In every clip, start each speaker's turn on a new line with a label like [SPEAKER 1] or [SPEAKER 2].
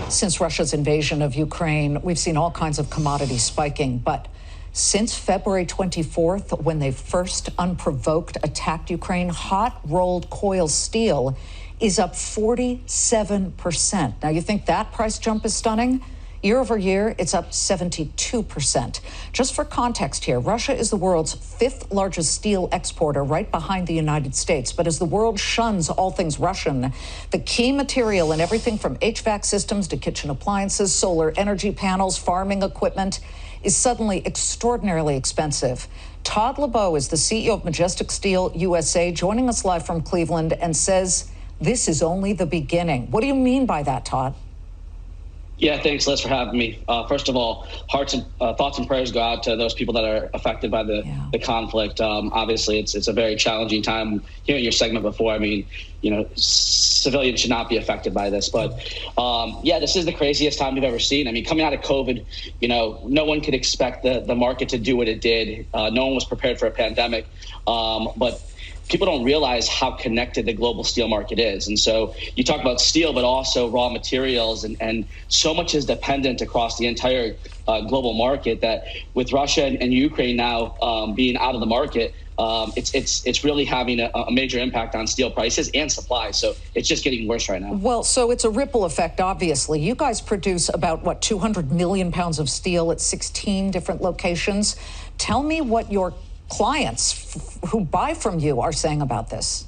[SPEAKER 1] Since Russia's invasion of Ukraine, we've seen all kinds of commodities spiking. But since February 24th, when they first unprovoked attacked Ukraine, hot rolled coil steel is up 47%. Now, you think that price jump is stunning? Year over year, it's up 72%. Just for context here, Russia is the world's 5th largest steel exporter, right behind the United States. But as the world shuns all things Russian, the key material in everything from HVAC systems to kitchen appliances, solar energy panels, farming equipment is suddenly extraordinarily expensive. Todd Leebow is the CEO of Majestic Steel USA, joining us live from Cleveland, and says this is only the beginning. What do you mean by that, Todd?
[SPEAKER 2] Yeah, thanks, Liz, for having me. First of all, thoughts and prayers go out to those people that are affected by the conflict. Obviously, it's a very challenging time. Hearing your segment before, I mean, civilians should not be affected by this. But, this is the craziest time we've ever seen. I mean, coming out of COVID, no one could expect the market to do what it did. No one was prepared for a pandemic. But people don't realize how connected the global steel market is. And so you talk about steel, but also raw materials, and so much is dependent across the entire global market that with Russia and Ukraine now being out of the market, it's really having a major impact on steel prices and supply. So it's just getting worse right now.
[SPEAKER 1] Well, so it's a ripple effect, obviously. You guys produce about, 200 million pounds of steel at 16 different locations. Tell me what your clients who buy from you are saying about this.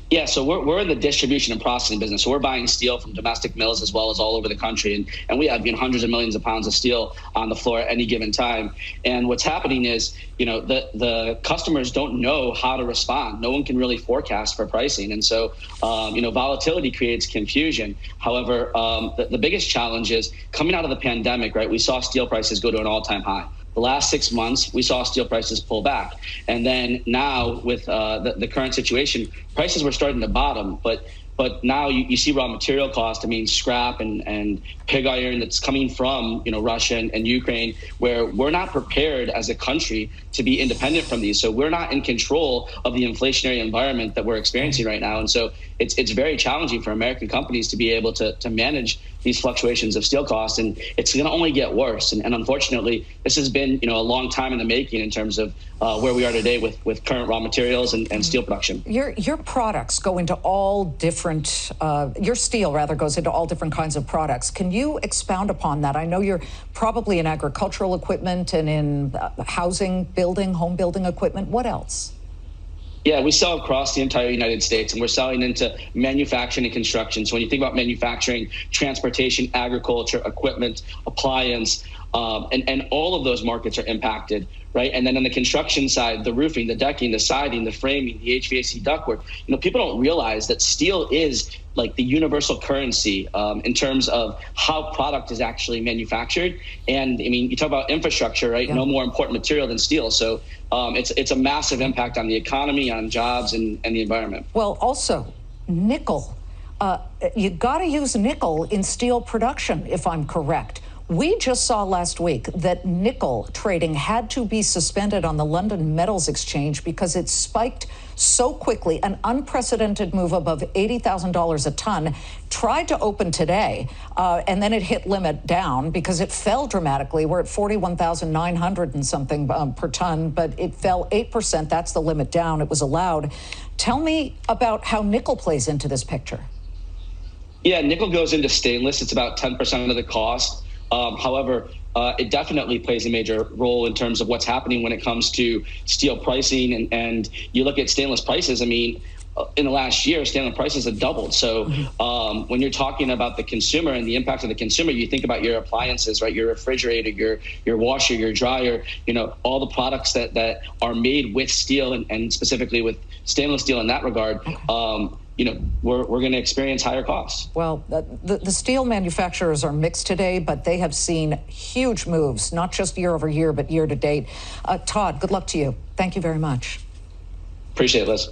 [SPEAKER 2] Yeah, so we're in the distribution and processing business. So we're buying steel from domestic mills as well as all over the country. And we have hundreds of millions of pounds of steel on the floor at any given time. And what's happening is, the customers don't know how to respond. No one can really forecast for pricing. And so, volatility creates confusion. However, the biggest challenge is coming out of the pandemic, right? We saw steel prices go to an all-time high. The last 6 months, we saw steel prices pull back. And then now with the current situation, prices were starting to bottom. But now you see raw material cost, scrap and pig iron that's coming from, Russia and Ukraine, where we're not prepared as a country to be independent from these. So we're not in control of the inflationary environment that we're experiencing right now. And so it's very challenging for American companies to be able to manage these fluctuations of steel costs. And it's going to only get worse. And unfortunately, this has been, a long time in the making in terms of where we are today with current raw materials and steel production.
[SPEAKER 1] Your products go into all different, your steel rather goes into all different kinds of products. Can you expound upon that? I know you're probably in agricultural equipment and in housing, building, home building equipment. What else?
[SPEAKER 2] Yeah, we sell across the entire United States, and we're selling into manufacturing and construction. So when you think about manufacturing, transportation, agriculture, equipment, appliance, and all of those markets are impacted, right? And then on the construction side, the roofing, the decking, the siding, the framing, the HVAC ductwork, people don't realize that steel is like the universal currency in terms of how product is actually manufactured. And you talk about infrastructure, right? Yeah. No more important material than steel. So it's a massive impact on the economy, on jobs, and the environment.
[SPEAKER 1] Well, also nickel. You got to use nickel in steel production, if I'm correct. We just saw last week that nickel trading had to be suspended on the London Metals Exchange because it spiked so quickly, an unprecedented move above $80,000 a ton, tried to open today, and then it hit limit down because it fell dramatically. We're at 41,900 and something per ton, but it fell 8%. That's the limit down. It was allowed. Tell me about how nickel plays into this picture.
[SPEAKER 2] Yeah, nickel goes into stainless. It's about 10% of the cost. However, it definitely plays a major role in terms of what's happening when it comes to steel pricing. And you look at stainless prices, in the last year, stainless prices have doubled. So when you're talking about the consumer and the impact of the consumer, you think about your appliances, right? Your refrigerator, your washer, your dryer, all the products that are made with steel and specifically with stainless steel in that regard. We're going to experience higher costs.
[SPEAKER 1] Well, the steel manufacturers are mixed today, but they have seen huge moves, not just year over year, but year to date. Todd, good luck to you. Thank you very much.
[SPEAKER 2] Appreciate it, Liz.